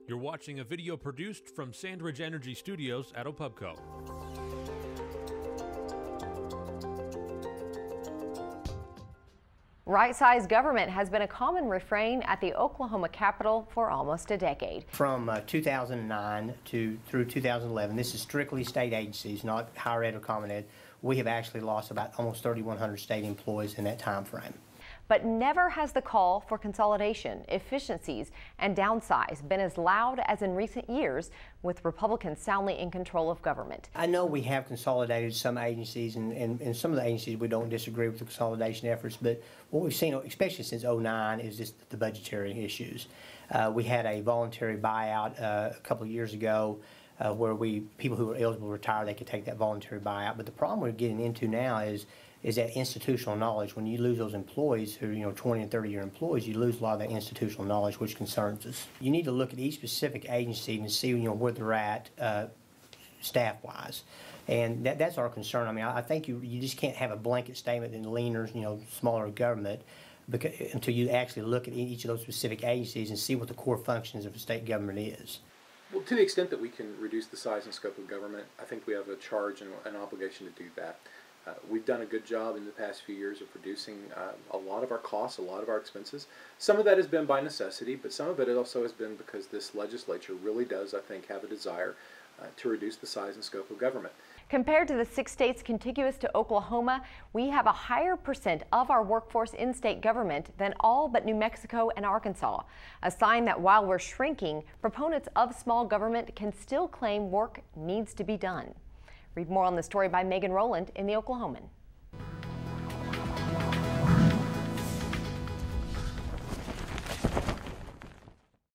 You're watching a video produced from Sandridge Energy Studios at Opubco. Right-sized government has been a common refrain at the Oklahoma Capitol for almost a decade. From 2009 through 2011, this is strictly state agencies, not higher ed or common ed. We have actually lost about almost 3,100 state employees in that time frame. But never has the call for consolidation, efficiencies, and downsize been as loud as in recent years, with Republicans soundly in control of government. I know we have consolidated some agencies, and some of the agencies we don't disagree with the consolidation efforts, but what we've seen, especially since '09, is just the budgetary issues. We had a voluntary buyout a couple of years ago where people who were eligible to retire, they could take that voluntary buyout. But the problem we're getting into now is that institutional knowledge. When you lose those employees who are 20 and 30-year employees, you lose a lot of that institutional knowledge, which concerns us. You need to look at each specific agency and see where they're at staff-wise, and that's our concern. I mean, I think you just can't have a blanket statement in leaner, smaller government until you actually look at each of those specific agencies and see what the core functions of a state government is. Well, to the extent that we can reduce the size and scope of government, I think we have a charge and an obligation to do that. We've done a good job in the past few years of reducing a lot of our costs, a lot of our expenses. Some of that has been by necessity, but some of it also has been because this legislature really does, I think, have a desire to reduce the size and scope of government. Compared to the 6 states contiguous to Oklahoma, we have a higher percent of our workforce in state government than all but New Mexico and Arkansas, a sign that while we're shrinking, proponents of small government can still claim work needs to be done. Read more on the story by Megan Rowland in the Oklahoman.